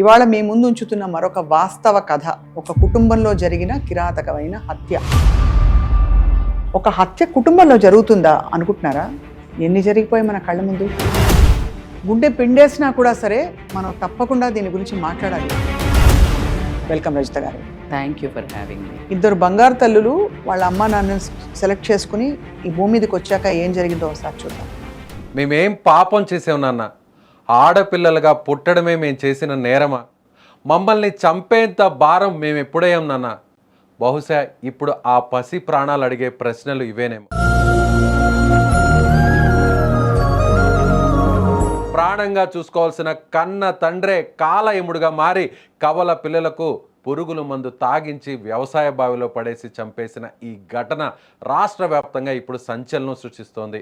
ఇవాళ మీ ముందు ఉంచుతున్న మరొక వాస్తవ కథ, ఒక కుటుంబంలో జరిగిన కిరాతకమైన హత్య. ఒక హత్య కుటుంబంలో జరుగుతుందా అనుకుంటున్నారా? ఎన్ని జరిగిపోయి మన కళ్ళ ముందు. గుండె పిండేసినా కూడా సరే మనం తప్పకుండా దీని గురించి మాట్లాడాలి. వెల్కమ్ రజిత గారు. Thank you for having me. ఇద్దరు బంగారు తల్లులు వాళ్ళ అమ్మా నాన్నని సెలెక్ట్ చేసుకుని ఈ భూమి మీదకి వచ్చాక ఏం జరిగిందో ఒకసారి చూద్దాం. మేమేం పాపం చేసాం నాన్న? ఆడపిల్లలుగా పుట్టడమే మేము చేసిన నేరమా? మమ్మల్ని చంపేంత భారం మేము ఎప్పుడయ్యాం నాన్న? బహుశా ఇప్పుడు ఆ పసి ప్రాణాలు అడిగే ప్రశ్నలు ఇవేనేమో. ప్రాణంగా చూసుకోవాల్సిన కన్న తండ్రే కాల ఎముడుగా మారి కవల పిల్లలకు పురుగుల మందు తాగించి వ్యవసాయ బావిలో పడేసి చంపేసిన ఈ ఘటన రాష్ట్ర వ్యాప్తంగా ఇప్పుడు సంచలనం సృష్టిస్తోంది.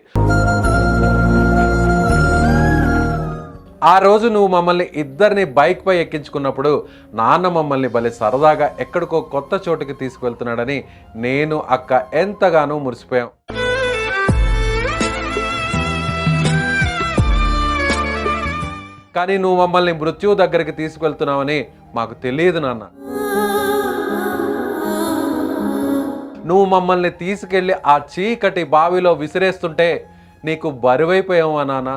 ఆ రోజు నువ్వు మమ్మల్ని ఇద్దరిని బైక్పై ఎక్కించుకున్నప్పుడు నాన్న మమ్మల్ని భలే సరదాగా ఎక్కడికో కొత్త చోటుకి తీసుకువెళ్తున్నాడని నేను అక్క ఎంతగానో మురిసిపోయాం. కానీ నువ్వు మమ్మల్ని మృత్యువు దగ్గరికి తీసుకువెళ్తున్నావని మాకు తెలియదు నాన్న. నువ్వు మమ్మల్ని తీసుకెళ్ళి ఆ చీకటి బావిలో విసిరేస్తుంటే నీకు బరువైపోయావా నాన్న?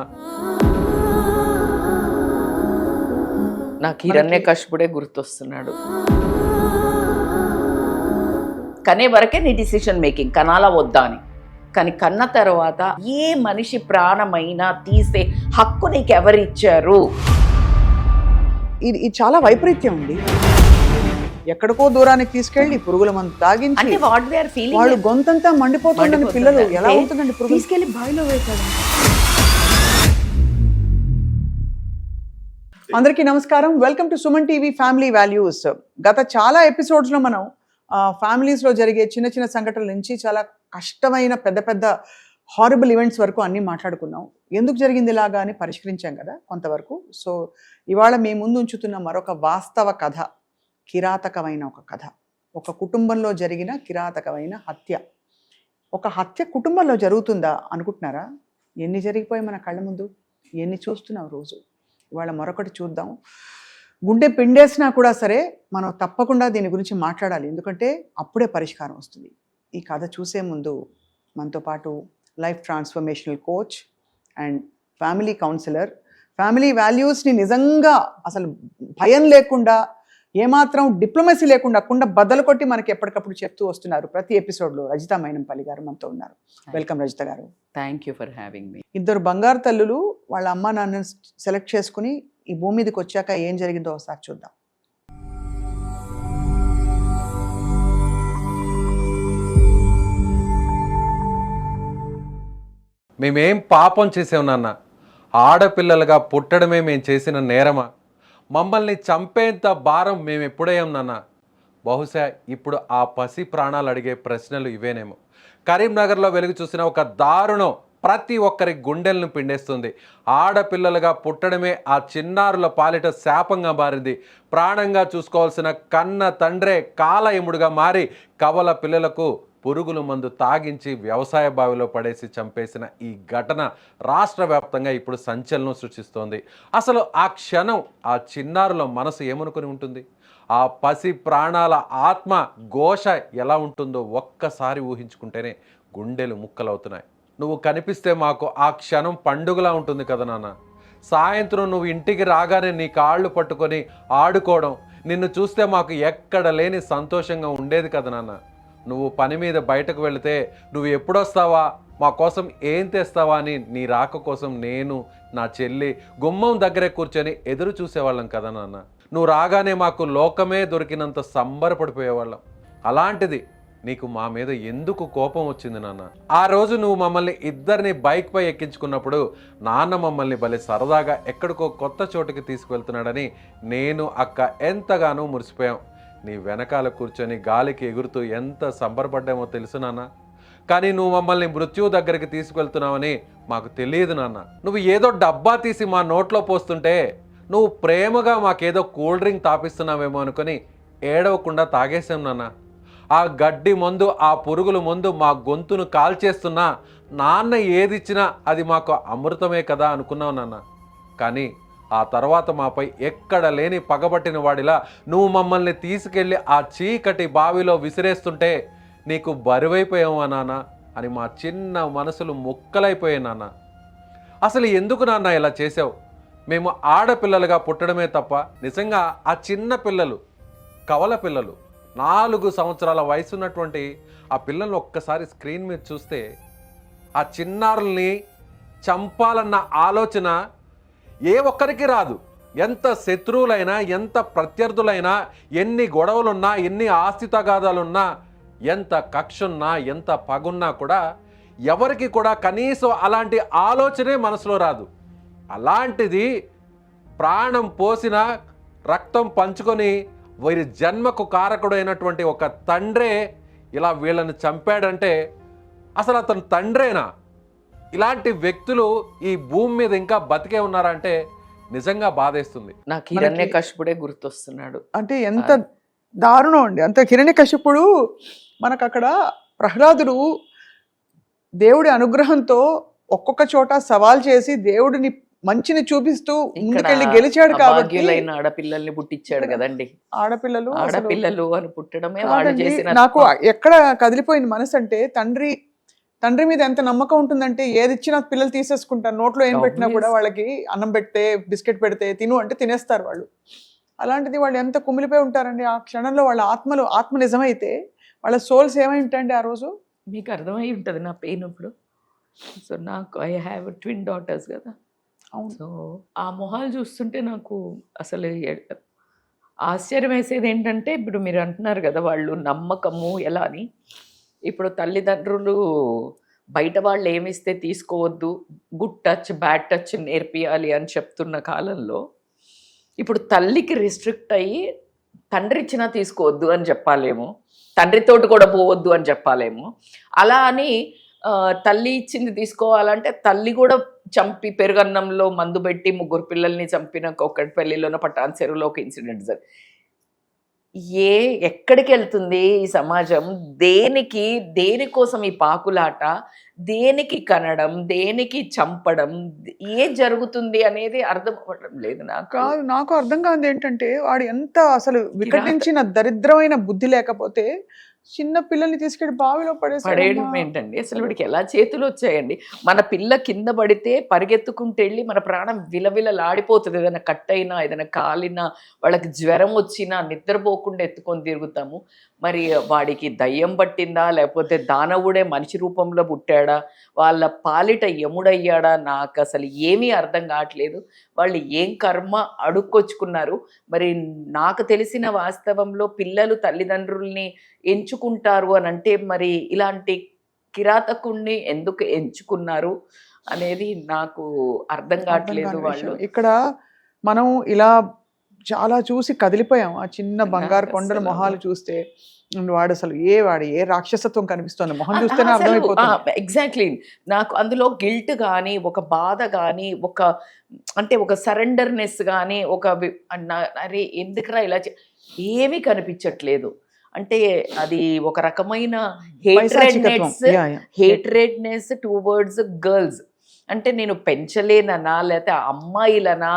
నాకు హిరణ్యకశిపుడే గుర్తొస్తున్నాడు. కనే వరకే నీ డిసిషన్ మేకింగ్, కనాలా వద్దా అని. కానీ కన్న తర్వాత ఏ మనిషి ప్రాణమైనా తీసే హక్కు నీకు ఎవరిచ్చారు? ఇది చాలా వైపరీత్యం ఉంది. ఎక్కడికో దూరానికి తీసుకెళ్లి పురుగుల మందు తాగించి అంటే వాట్ దే ఆర్ ఫీలింగ్, వాళ్ళు గొంతంతా మండిపోతుందని పిల్లలు ఎలా ఉంటుందండి? పురుగు తీసుకెళ్లి బావిలో వేశాడు. అందరికీ నమస్కారం. Welcome to Suman TV family values. గత చాలా ఎపిసోడ్స్లో మనం ఫ్యామిలీస్లో జరిగే చిన్న చిన్న సంఘటనల నుంచి చాలా కష్టమైన పెద్ద పెద్ద హారబుల్ ఈవెంట్స్ వరకు అన్నీ మాట్లాడుకున్నాం. ఎందుకు జరిగింది ఇలాగా అని పరిష్కరించాం కదా కొంతవరకు. సో ఇవాళ మీ ముందు ఉంచుతున్న మరొక వాస్తవ కథ, కిరాతకమైన ఒక కథ, ఒక కుటుంబంలో జరిగిన కిరాతకమైన హత్య. ఒక హత్య కుటుంబంలో జరుగుతుందా అనుకుంటున్నారా? ఎన్ని జరిగిపోయి మన కళ్ళ ముందు, ఎన్ని చూస్తున్నాం రోజు. ఇవాళ మరొకటి చూద్దాం. గుండె పిండేసినా కూడా సరే మనం తప్పకుండా దీని గురించి మాట్లాడాలి, ఎందుకంటే అప్పుడే పరిష్కారం వస్తుంది. ఈ కథ చూసే ముందు మనతో పాటు life transformational coach and family counsellor, family వాల్యూస్ని నిజంగా అసలు భయం లేకుండా, ఏమాత్రం డిప్లొమసీ లేకుండా బద్దలు కొట్టి మనకి ఎప్పటికప్పుడు చెప్తూ వస్తున్నారు ప్రతి ఎపిసోడ్లో రజిత మైనంపల్లి గారు మనతో ఉన్నారు. వెల్కమ్ రజిత గారు. Thank you for having me. ఇద్దరు బంగారు తల్లులు వాళ్ళ అమ్మా నాన్నని సెలెక్ట్ చేసుకుని ఈ భూమి మీదకి వచ్చాక ఏం జరిగిందో ఒకసారి చూద్దాం. మేమేం పాపం చేసాం నాన్న? ఆడపిల్లలుగా పుట్టడమే మేము చేసిన నేరమా? మమ్మల్ని చంపేంత భారం మేము ఎప్పుడయ్యాం నాన్న? బహుశా ఇప్పుడు ఆ పసి ప్రాణాలు అడిగే ప్రశ్నలు ఇవేనేమో. కరీంనగర్లో వెలుగు చూసిన ఒక దారుణం ప్రతి ఒక్కరి గుండెలను పిండేస్తుంది. ఆడపిల్లలుగా పుట్టడమే ఆ చిన్నారుల పాలిట శాపంగా మారింది. ప్రాణంగా చూసుకోవాల్సిన కన్న తండ్రే కాల ఎముడుగా మారి కవల పిల్లలకు పురుగుల మందు తాగించి వ్యవసాయ బావిలో పడేసి చంపేసిన ఈ ఘటన రాష్ట్ర వ్యాప్తంగా ఇప్పుడు సంచలనం సృష్టిస్తోంది. అసలు ఆ క్షణం ఆ చిన్నారుల మనసు ఏమనుకుని ఉంటుంది? ఆ పసి ప్రాణాల ఆత్మ ఘోష ఎలా ఉంటుందో ఒక్కసారి ఊహించుకుంటేనే గుండెలు ముక్కలవుతున్నాయి. నువ్వు కనిపిస్తే మాకు ఆ క్షణం పండుగలా ఉంటుంది కదా నాన్న. సాయంత్రం నువ్వు ఇంటికి రాగానే నీ కాళ్ళు పట్టుకొని ఆడుకోవడం, నిన్ను చూస్తే మాకు ఎక్కడ లేని సంతోషంగా ఉండేది కదా నాన్న. నువ్వు పని మీద బయటకు వెళితే నువ్వు ఎప్పుడొస్తావా, మా కోసం ఏం తెస్తావా అని నీ రాక కోసం నేను, నా చెల్లి గుమ్మం దగ్గరే కూర్చొని ఎదురు చూసేవాళ్ళం కదా నాన్న. నువ్వు రాగానే మాకు లోకమే దొరికినంత సంబరపడిపోయేవాళ్ళం. అలాంటిది నీకు మా మీద ఎందుకు కోపం వచ్చింది నాన్న? ఆ రోజు నువ్వు మమ్మల్ని ఇద్దరిని బైక్పై ఎక్కించుకున్నప్పుడు నాన్న మమ్మల్ని భలే సరదాగా ఎక్కడికో కొత్త చోటుకి తీసుకువెళ్తున్నాడని నేను అక్క ఎంతగానో మురిసిపోయాం. నీ వెనకాల కూర్చొని గాలికి ఎగురుతూ ఎంత సంబరపడ్డామో తెలుసు నాన్న. కానీ నువ్వు మమ్మల్ని మృత్యువు దగ్గరికి తీసుకువెళ్తున్నావని మాకు తెలియదు నాన్న. నువ్వు ఏదో డబ్బా తీసి మా నోట్లో పోస్తుంటే నువ్వు ప్రేమగా మాకేదో కూల్ డ్రింక్ తాపిస్తున్నావేమో అనుకుని ఏడవకుండా తాగేశాం నాన్న. ఆ గడ్డి మందు, ఆ పురుగుల మందు మా గొంతును కాల్చేస్తున్నా నాన్న ఏదిచ్చినా అది మాకు అమృతమే కదా అనుకున్నావు నాన్న. కానీ ఆ తర్వాత మాపై ఎక్కడ లేని పగబట్టిన వాడిలా నువ్వు మమ్మల్ని తీసుకెళ్ళి ఆ చీకటి బావిలో విసిరేస్తుంటే నీకు బరువైపోయావా నాన్న అని మా చిన్న మనసులు ముక్కలైపోయాయి నాన్న. అసలు ఎందుకు నాన్న ఇలా చేసావు? మేము ఆడపిల్లలుగా పుట్టడమే తప్ప నిజంగా ఆ చిన్న పిల్లలు, కవల పిల్లలు, 4 సంవత్సరాల వయసున్నటువంటి ఆ పిల్లల్ని ఒక్కసారి స్క్రీన్ మీద చూస్తే ఆ చిన్నారుల్ని చంపాలన్న ఆలోచన ఏ ఒక్కరికి రాదు. ఎంత శత్రువులైనా, ఎంత ప్రత్యర్థులైనా, ఎన్ని గొడవలున్నా, ఎన్ని ఆస్తి తగాదాలున్నా, ఎంత కక్షున్నా, ఎంత పగున్నా కూడా ఎవరికి కూడా కనీసం అలాంటి ఆలోచనే మనసులో రాదు. అలాంటిది ప్రాణం పోసిన, రక్తం పంచుకొని వీరి జన్మకు కారకుడైనటువంటి ఒక తండ్రే ఇలా వీళ్ళని చంపాడంటే అసలు అతను తండ్రేనా? ఇలాంటి వ్యక్తులు ఈ భూమి మీద ఇంకా బతికే ఉన్నారంటే నిజంగా బాధేస్తుంది. నాకు హిరణ్యకశిపుడే గుర్తొస్తున్నాడు. అంటే ఎంత దారుణం అండి. అంత హిరణ్యకశిపుడు మనకు అక్కడ ప్రహ్లాదుడు దేవుడి అనుగ్రహంతో ఒక్కొక్క చోట సవాల్ చేసి దేవుడిని మంచిని చూపిస్తూ ముందుకెళ్ళి గెలిచాడు కాబట్టి ఆడపిల్లల్ని పుట్టించాడు కదండి. ఆడపిల్లలు అని పుట్టడమే వాడు చేసిన. నాకు ఎక్కడ కదిలిపోయింది మనసు అంటే, తండ్రి మీద ఎంత నమ్మకం ఉంటుందంటే ఏది ఇచ్చినా పిల్లలు తీసేసుకుంటారు. నోట్లో ఏం పెట్టినా కూడా వాళ్ళకి అన్నం పెడితే, బిస్కెట్ పెడితే తిను అంటే తినేస్తారు వాళ్ళు. అలాంటిది వాళ్ళు ఎంత కుమిలిపోయి ఉంటారండి ఆ క్షణంలో. వాళ్ళ ఆత్మ నిజమైతే వాళ్ళ సోల్స్ ఏమై ఉంటాయండి ఆ రోజు. మీకు అర్థమై ఉంటుంది నా పెయిన్ ఇప్పుడు. సో నాకు ఐ హ్యావ్ ట్విన్ డాటర్స్ కదా. సో ఆ మొహాలు చూస్తుంటే నాకు అసలు ఆశ్చర్యం వేసేది ఏంటంటే, ఇప్పుడు మీరు అంటున్నారు కదా వాళ్ళు నమ్మకము ఎలా అని. ఇప్పుడు తల్లిదండ్రులు బయట వాళ్ళు ఏమిస్తే తీసుకోవద్దు, గుడ్ టచ్ బ్యాడ్ టచ్ నేర్పియాలి అని చెప్తున్న కాలంలో ఇప్పుడు తల్లికి రిస్ట్రిక్ట్ అయ్యి తండ్రి ఇచ్చినా తీసుకోవద్దు అని చెప్పాలేమో, తండ్రితోటి కూడా పోవద్దు అని చెప్పాలేమో. అలా అని తల్లి ఇచ్చింది తీసుకోవాలంటే తల్లి కూడా చంపి పెరుగన్నంలో మందు పెట్టి 3 పిల్లల్ని చంపిన ఒక్కటి పెళ్లిలోన పట్టాన్ చెరువులో ఒక ఇన్సిడెంట్ సార్. ఎక్కడికి వెళ్తుంది ఈ సమాజం? దేనికోసం ఈ పాకులాట? దేనికి కనడం, దేనికి చంపడం, ఏం జరుగుతుంది అనేది అర్థం అవ్వడం లేదు నాకు అర్థం కాదు ఏంటంటే, వాడు ఎంత అసలు వికటించిన దరిద్రమైన బుద్ధి లేకపోతే చిన్న పిల్లల్ని తీసుకెళ్ళి బావిలో పడేయడం ఏంటండి? అసలు వీడికి ఎలా చేతులు వచ్చాయండి? మన పిల్ల కింద పడితే పరిగెత్తుకుంటూ వెళ్ళి మన ప్రాణం విలవిలలాడిపోతుంది. ఏదైనా కట్ అయినా, ఏదైనా కాలినా, వాళ్ళకి జ్వరం వచ్చినా నిద్రపోకుండా ఎత్తుకొని తిరుగుతాము. మరి వాడికి దయ్యం పట్టిందా, లేకపోతే దానవుడే మనిషి రూపంలో పుట్టాడా, వాళ్ళ పాలిట యముడయ్యాడా? నాకు అసలు ఏమీ అర్థం కావట్లేదు. వాళ్ళు ఏం కర్మ అడుక్కొచ్చుకున్నారు. మరి నాకు తెలిసిన వాస్తవంలో పిల్లలు తల్లిదండ్రుల్ని ఎంచుకుంటారు అని అంటే, మరి ఇలాంటి కిరాతకుణ్ణి ఎందుకు ఎంచుకున్నారు అనేది నాకు అర్థం కావట్లేదు. వాళ్ళు ఇక్కడ మనం ఇలా చాలా చూసి కదిలిపోయాం. ఆ చిన్న బంగారు కొండల మొహాలు చూస్తే వాడు ఏ రాక్షసత్వం కనిపిస్తుంది మొహం చూస్తేనే అర్థమైపోతుంది. ఎగ్జాక్ట్లీ. నాకు అందులో గిల్ట్ కానీ, ఒక బాధ కానీ, ఒక సరెండర్నెస్ కానీ, అరే ఎందుకురా ఇలా ఏమీ కనిపించట్లేదు. అంటే అది ఒక రకమైన హేట్రెడ్నెస్ టువర్డ్స్ గర్ల్స్. అంటే నేను పెంచలేననా, లేకపోతే అమ్మాయిలనా,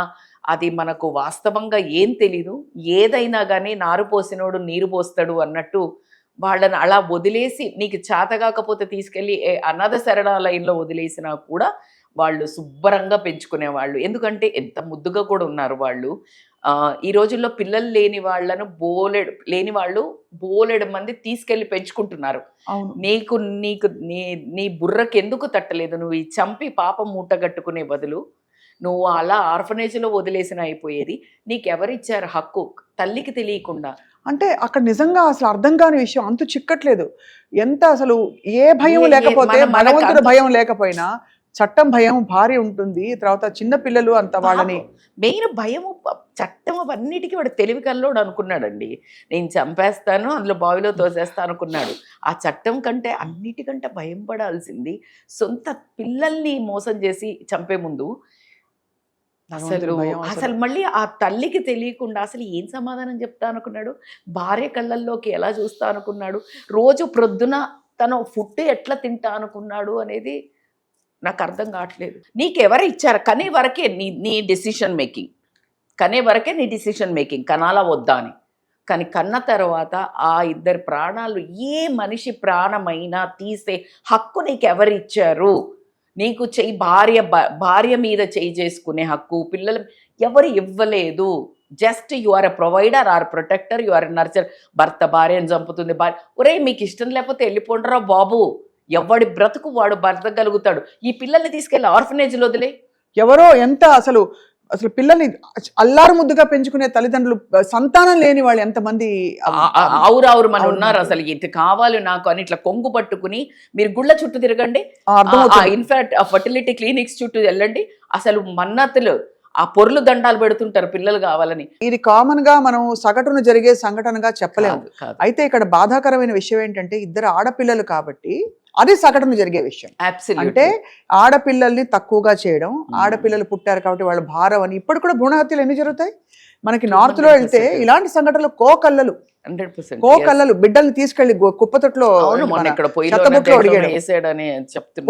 అది మనకు వాస్తవంగా ఏం తెలీదు. ఏదైనా కానీ నారు పోసినోడు నీరు పోస్తాడు అన్నట్టు వాళ్ళని అలా వదిలేసి, నీకు చేత కాకపోతే తీసుకెళ్ళి అనాథ శరణాలయంలో వదిలేసినా కూడా వాళ్ళు శుభ్రంగా పెంచుకునేవాళ్ళు. ఎందుకంటే ఎంత ముద్దుగా కూడా ఉన్నారు వాళ్ళు. ఈ రోజుల్లో పిల్లలు లేని వాళ్ళు బోలెడు మంది తీసుకెళ్ళి పెంచుకుంటున్నారు. నీకు నీ బుర్రకి ఎందుకు తట్టలేదు? నువ్వు ఈ చంపి పాపం మూట కట్టుకునే బదులు నువ్వు అలా ఆర్ఫనేజ్లో వదిలేసిన అయిపోయేది. నీకెవరిచ్చారు హక్కు తల్లికి తెలియకుండా? అంటే అక్కడ నిజంగా అసలు అర్థం కాని విషయం అంతు చిక్కట్లేదు. ఎంత అసలు ఏ భయం లేకపోతే, భగవంతుడి భయం లేకపోయినా చట్టం భయం భారీ ఉంటుంది. తర్వాత చిన్న పిల్లలు అంత వాళ్ళని మెయిన్ భయము, చట్టం అవన్నిటికీ వాడు తెలివి కల్లోడు అనుకున్నాడండి. నేను చంపేస్తాను, అందులో బావిలో తోసేస్తా అనుకున్నాడు. ఆ చట్టం కంటే అన్నిటికంటే భయం పడాల్సింది సొంత పిల్లల్ని మోసం చేసి చంపే ముందు అసలు మళ్ళీ ఆ తల్లికి తెలియకుండా అసలు ఏం సమాధానం చెప్తా అనుకున్నాడు? భార్య కళ్ళల్లోకి ఎలా చూస్తా అనుకున్నాడు? రోజు ప్రొద్దున తను ఫుడ్ ఎట్లా తింటా అనుకున్నాడు అనేది నాకు అర్థం కావట్లేదు. నీకెవరు ఇచ్చారు? కనీ వరకే నీ డెసిషన్ మేకింగ్. కనే వరకే నీ డిసిషన్ మేకింగ్, కనాలా వద్దా అని. కానీ కన్న తర్వాత ఆ ఇద్దరి ప్రాణాలు, ఏ మనిషి ప్రాణమైనా తీసే హక్కు నీకు ఎవరిచ్చారు? నీకు భార్య మీద చేయి చేసుకునే హక్కు పిల్లలు ఎవరు ఇవ్వలేదు. Just you are a provider or protector, you are a nurture. భర్త భార్యను చంపుతుంది, ఒరే మీకు ఇష్టం లేకపోతే వెళ్ళిపోండిరా బాబు, ఎవడి బ్రతుకు వాడు బ్రతకగలుగుతాడు. ఈ పిల్లల్ని తీసుకెళ్ళి ఆర్ఫనేజ్లో వదిలే. ఎవరో ఎంత అసలు పిల్లల్ని అల్లారు ముద్దుగా పెంచుకునే తల్లిదండ్రులు, సంతానం లేని వాళ్ళు ఎంతమంది ఆవురావురు మన ఉన్నారు. అసలు ఇది కావాలి నాకు అని ఇట్లా కొంగు పట్టుకుని మీరు గుళ్ళ చుట్టూ తిరగండి, ఇన్ఫాక్ట్ ఫర్టిలిటీ క్లినిక్స్ చుట్టూ వెళ్ళండి. అసలు మన్నతులు ఆ పొర్లు దండాలు పెడుతుంటారు పిల్లలు కావాలని. ఇది కామన్ గా మనం సగటున జరిగే సంఘటనగా చెప్పలేము. అయితే ఇక్కడ బాధాకరమైన విషయం ఏంటంటే ఇద్దరు ఆడపిల్లలు కాబట్టి అది సగటున జరిగే విషయం. అంటే ఆడపిల్లల్ని తక్కువగా చేయడం, ఆడపిల్లలు పుట్టారు కాబట్టి వాళ్ళు భారం అని. ఇప్పుడు కూడా భ్రూణ హత్యలు ఎన్ని జరుగుతాయి మనకి నార్త్ లో వెళ్తే? ఇలాంటి సంఘటనలు కోకల్లలు బిడ్డల్ని తీసుకెళ్లి కుప్పతొట్లో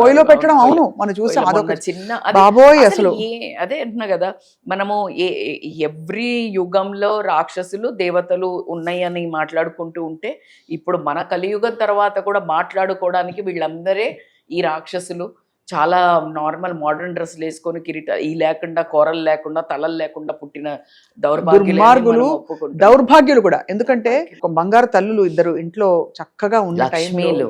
పొయ్యిలో పెట్టడం. అవును, మనం చూసాం. అదొక చిన్న బాబోయ్. అసలు అదే అంటున్నా కదా, మనము ఎవ్రీ యుగంలో రాక్షసులు దేవతలు ఉన్నాయని మాట్లాడుకుంటూ ఉంటే, ఇప్పుడు మన కలియుగం తర్వాత కూడా మాట్లాడుకోవడానికి వీళ్ళందరే ఈ రాక్షసులు. చాలా నార్మల్ మోడర్న్ డ్రెస్సులు వేసుకొని ఈ లేకుండా కూరలు లేకుండా తలలు లేకుండా పుట్టిన దౌర్భాగ్యులు కూడా. ఎందుకంటే బంగారు తల్లులు ఇద్దరు ఇంట్లో చక్కగా ఉన్న లక్ష్మీలు.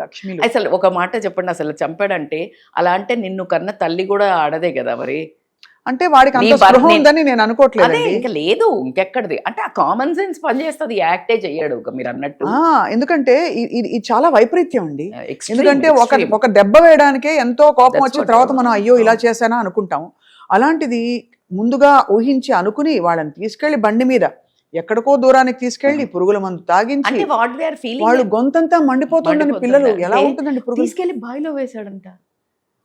అసలు ఒక మాట చెప్పండి, అసలు చంపాడంటే అలా అంటే నిన్ను కన్నా తల్లి కూడా ఆడదే కదా మరి. అంటే వాడికి అంత స్పృహ ఉందని నేను అనుకోవట్లేదు. ఇంకా లేదు ఇంకెక్కడిది. అంటే ఆ కామన్ సెన్స్ పనిచేస్తుంది, యాక్టే చెయ్యడు మీరు అన్నట్టు. ఎందుకంటే ఇది చాలా వైపరీత్యం అండి. ఎందుకంటే ఒక దెబ్బ వేయడానికే ఎంతో కోపం వచ్చిన తర్వాత మనం అయ్యో ఇలా చేశానా అనుకుంటాం. అలాంటిది ముందుగా ఊహించి అనుకుని వాళ్ళని తీసుకెళ్లి బండి మీద ఎక్కడికో దూరానికి తీసుకెళ్లి పురుగుల మందు తాగించి వాళ్ళు గొంతంతా మండిపోతుందని పిల్లలు ఎలా ఉంటుందండి. పురుగు తీసుకెళ్లి బావిలో వేశాడంట.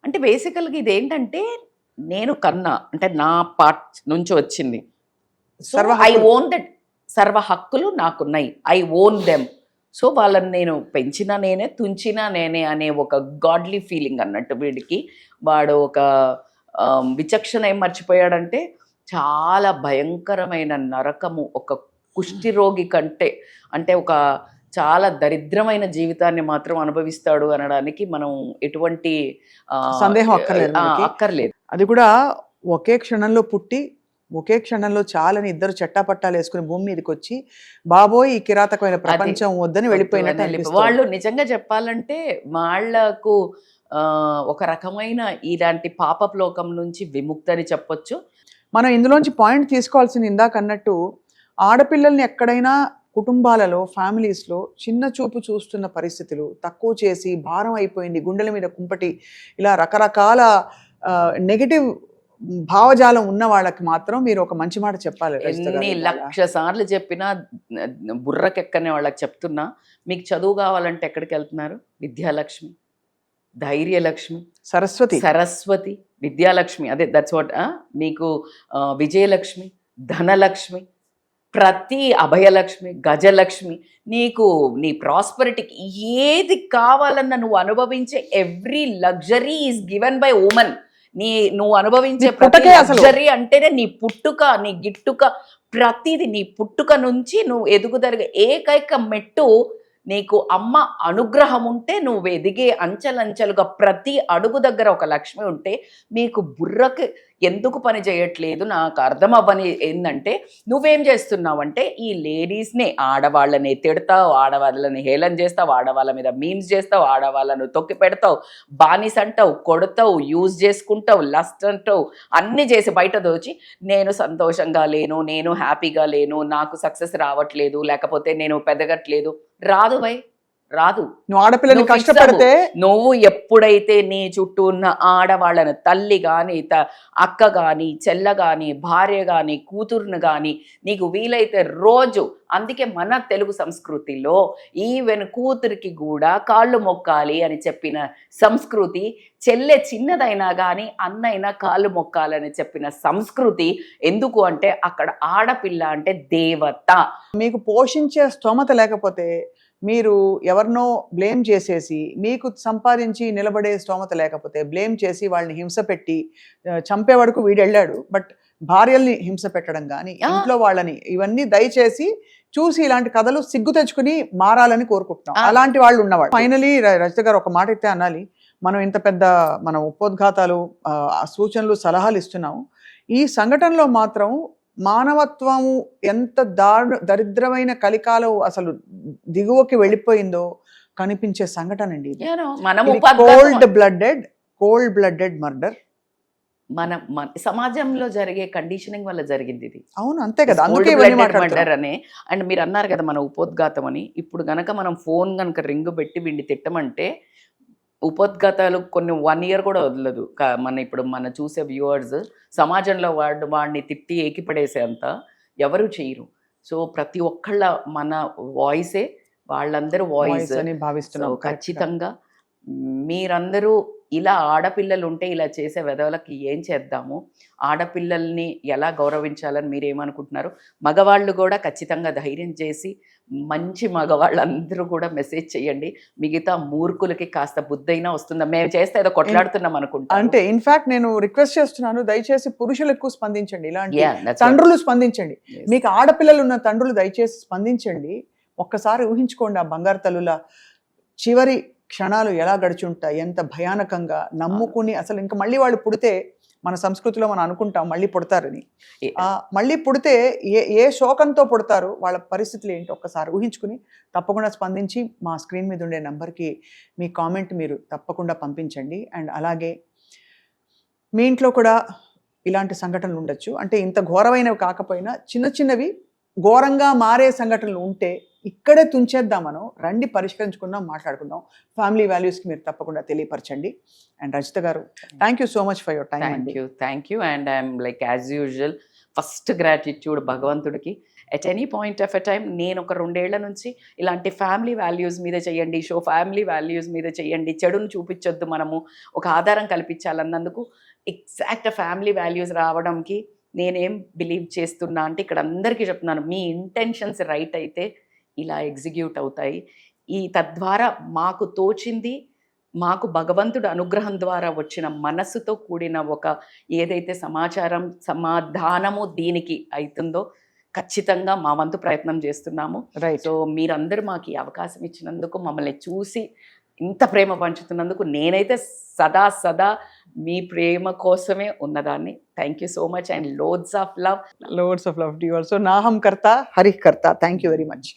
అంటే బేసికల్గా ఇది ఏంటంటే, నేను కన్నా అంటే నా పార్ట్ నుంచి వచ్చింది. I own that. సర్వ హక్కులు నాకున్నాయి, ఐ ఓన్ దెమ్. సో వాళ్ళని నేను పెంచినా నేనే, తుంచినా నేనే అనే ఒక గాడ్లీ ఫీలింగ్ అన్నట్టు వీడికి. వాడు ఒక విచక్షణ ఏం మర్చిపోయాడంటే, చాలా భయంకరమైన నరకము ఒక కుష్ఠిరోగి కంటే, అంటే ఒక చాలా దరిద్రమైన జీవితాన్ని మాత్రం అనుభవిస్తాడు అనడానికి మనం ఎటువంటి సందేహం అక్కర్లేదు. అది కూడా ఒకే క్షణంలో పుట్టి ఒకే క్షణంలో చాలని ఇద్దరు చట్టాపట్టాలు వేసుకుని భూమి మీదకి వచ్చి బాబోయ్ ఈ కిరాతకమైన ప్రపంచం వద్దని వెళ్ళిపోయినట్టు. వాళ్ళు నిజంగా చెప్పాలంటే వాళ్లకు ఒక రకమైన ఇలాంటి పాపపు లోకం నుంచి విముక్తని చెప్పొచ్చు. మనం ఇందులోంచి పాయింట్ తీసుకోవాల్సింది ఇందాక అన్నట్టు, ఆడపిల్లల్ని ఎక్కడైనా కుటుంబాలలో ఫ్యామిలీస్లో చిన్న చూపు చూస్తున్న పరిస్థితులు, తక్కువ చేసి భారం అయిపోయింది, గుండెల మీద కుంపటి, ఇలా రకరకాల నెగటివ్ భావజాలం ఉన్న వాళ్ళకి మాత్రం మీరు ఒక మంచి మాట చెప్పాలి. ఎన్ని లక్ష సార్లు చెప్పినా బుర్రకెక్కనే వాళ్ళకి చెప్తున్నా, మీకు చదువు కావాలంటే ఎక్కడికి వెళ్తున్నారు? విద్యాలక్ష్మి, ధైర్యలక్ష్మి, సరస్వతి, విద్యాలక్ష్మి, అదే దట్స్ వాట్. మీకు విజయలక్ష్మి, ధనలక్ష్మి, ప్రతి అభయలక్ష్మి, గజలక్ష్మి, నీకు నీ ప్రాస్పరిటీకి ఏది కావాలన్నా నువ్వు అనుభవించే every luxury is given by women. నువ్వు అనుభవించే ప్రతి లగ్జరీ అంటేనే నీ పుట్టుక, నీ గిట్టుక, ప్రతిది నీ పుట్టుక నుంచి నువ్వు ఎదుగుదరిగే ఏకైక మెట్టు నీకు అమ్మ అనుగ్రహం ఉంటే నువ్వు ఎదిగే అంచెలంచెలుగా ప్రతి అడుగు దగ్గర ఒక లక్ష్మి ఉంటే మీకు బుర్రకి ఎందుకు పని చేయట్లేదు నాకు అర్థం అవ్వని ఏంటంటే, నువ్వేం చేస్తున్నావంటే ఈ లేడీస్ని, ఆడవాళ్ళని తిడతావు, ఆడవాళ్ళని హేళన చేస్తావు, ఆడవాళ్ళ మీద మీమ్స్ చేస్తావు, ఆడవాళ్ళను తొక్కి పెడతావు, బానిస అంటావు, కొడతావు, యూజ్ చేసుకుంటావు, లస్ట్ అంటావు, అన్నీ చేసి బయట దోచి నేను సంతోషంగా లేను, నేను హ్యాపీగా లేను, నాకు సక్సెస్ రావట్లేదు, లేకపోతే నేను పెదగట్లేదు. రాదు భయ్, రాదు. నువ్వు ఆడపిల్లని కష్టపడితే, నువ్వు ఎప్పుడైతే నీ చుట్టూ ఉన్న ఆడవాళ్ళను, తల్లి కానీ, అక్క కానీ, చెల్ల కానీ, భార్య కానీ, కూతురును కానీ, నీకు వీలైతే రోజు, అందుకే మన తెలుగు సంస్కృతిలో ఈవెన్ కూతురికి కూడా కాళ్ళు మొక్కాలి అని చెప్పిన సంస్కృతి, చెల్లె చిన్నదైనా కానీ అన్నైనా కాళ్ళు మొక్కాలని చెప్పిన సంస్కృతి. ఎందుకు అంటే అక్కడ ఆడపిల్ల అంటే దేవత. మీకు పోషించే స్తోమత లేకపోతే మీరు ఎవరినో బ్లేమ్ చేసేసి, మీకు సంపాదించి నిలబడే స్తోమత లేకపోతే బ్లేమ్ చేసి వాళ్ళని హింస పెట్టి చంపే వరకు వీడు వెళ్ళాడు, బట్ భార్యల్ని హింస పెట్టడం కానీ ఇంట్లో వాళ్ళని, ఇవన్నీ దయచేసి చూసి ఇలాంటి కథలు సిగ్గు తెచ్చుకుని మారాలని కోరుకుంటున్నాం. అలాంటి వాళ్ళు ఉన్నవాళ్ళు. ఫైనలీ రజిత గారు ఒక మాట అయితే అనాలి, మనం ఇంత పెద్ద మనం ఉపోద్ఘాతాలు, సూచనలు, సలహాలు ఇస్తున్నాము. ఈ సంఘటనలో మాత్రం మానవత్వము ఎంత దరిద్రమైన కలికాలు అసలు దిగువకి వెళ్ళిపోయిందో కనిపించే సంఘటన అండి. కోల్డ్ బ్లడెడ్ మర్డర్ మన సమాజంలో జరిగే కండిషనింగ్ వల్ల జరిగింది ఇది. అవును, అంతే కదా. మర్డర్ అనే అండ్ మీరు అన్నారు కదా మన ఉపోద్ఘాతం అని. ఇప్పుడు గనక మనం ఫోన్ గనక రింగ్ పెట్టి వీడిని తిట్టమంటే ఉపోద్ఘాతాలు కొన్ని 1 year కూడా వదలదు. ఇప్పుడు మన చూసే వ్యూవర్స్ సమాజంలో వాడిని తిట్టి ఏకిపడేసే అంత ఎవరు చేయరు. సో ప్రతి ఒక్కళ్ళ మన వాయిసే వాళ్ళందరూ వాయిస్ అని భావిస్తున్నాం. ఖచ్చితంగా మీరందరూ ఇలా ఆడపిల్లలు ఉంటే ఇలా చేసే వెధవలకి ఏం చేద్దాము, ఆడపిల్లల్ని ఎలా గౌరవించాలని మీరేమనుకుంటున్నారు? మగవాళ్ళు కూడా ఖచ్చితంగా ధైర్యం చేసి మంచి మగవాళ్ళందరూ కూడా మెసేజ్ చేయండి. మిగతా మూర్ఖులకి కాస్త బుద్ధైనా వస్తుందా, మేము చేస్తే ఏదో కొట్లాడుతున్నాం అనుకుంటా. అంటే ఇన్ఫాక్ట్ నేను రిక్వెస్ట్ చేస్తున్నాను, దయచేసి పురుషులు ఎక్కువ స్పందించండి, ఇలాంటి తండ్రులు స్పందించండి. మీకు ఆడపిల్లలు ఉన్న తండ్రులు దయచేసి స్పందించండి. ఒక్కసారి ఊహించుకోండి ఆ బంగారు తల్లుల చివరి క్షణాలు ఎలా గడిచుంటాయి, ఎంత భయానకంగా నమ్ముకుని. అసలు ఇంకా మళ్ళీ వాళ్ళు పుడితే మన సంస్కృతిలో మనం అనుకుంటాం మళ్ళీ పుడతారని. మళ్ళీ పుడితే ఏ శోకంతో పుడతారు, వాళ్ళ పరిస్థితులు ఏంటి ఒక్కసారి ఊహించుకుని తప్పకుండా స్పందించి మా స్క్రీన్ మీద ఉండే నెంబర్కి మీ కామెంట్ మీరు తప్పకుండా పంపించండి. అండ్ అలాగే మీ ఇంట్లో కూడా ఇలాంటి సంఘటనలు ఉండొచ్చు. అంటే ఇంత ఘోరమైనవి కాకపోయినా చిన్న చిన్నవి ఘోరంగా మారే సంఘటనలు ఉంటే ఇక్కడే తుంచేద్దామను రండి, పరిష్కరించుకుందాం, మాట్లాడుకుందాం. ఫ్యామిలీ వాల్యూస్కి మీరు తప్పకుండా తెలియపరచండి. అండ్ రజిత గారు, thank you so much for your time. Thank you. And I'm like as usual first gratitude భగవంతుడికి. At any point of a time నేను ఒక 2 ఏళ్ల నుంచి ఇలాంటి ఫ్యామిలీ వాల్యూస్ మీద చేయండి, ఫ్యామిలీ వాల్యూస్ మీద చేయండి, చెడును చూపించొద్దు, మనము ఒక ఆధారం కల్పించాలన్నందుకు ఎగ్జాక్ట్ ఫ్యామిలీ వాల్యూస్ రావడానికి నేనేం బిలీవ్ చేస్తున్నా అంటే ఇక్కడ అందరికీ చెప్తున్నాను, మీ ఇంటెన్షన్స్ రైట్ అయితే ఇలా ఎగ్జిక్యూట్ అవుతాయి. తద్వారా మాకు తోచింది, మాకు భగవంతుడు అనుగ్రహం ద్వారా వచ్చిన మనస్సుతో కూడిన ఒక ఏదైతే సమాధానము దీనికి అవుతుందో ఖచ్చితంగా మా వంతు ప్రయత్నం చేస్తున్నాము. సో మీరందరూ మాకు ఈ అవకాశం ఇచ్చినందుకు, మమ్మల్ని చూసి ఇంత ప్రేమ పంచుతున్నందుకు నేనైతే సదా మీ ప్రేమ కోసమే ఉన్నదాన్ని. Thank you so much and loads of love. To you also. నాహం కర్త హరిః కర్త. Thank you very much.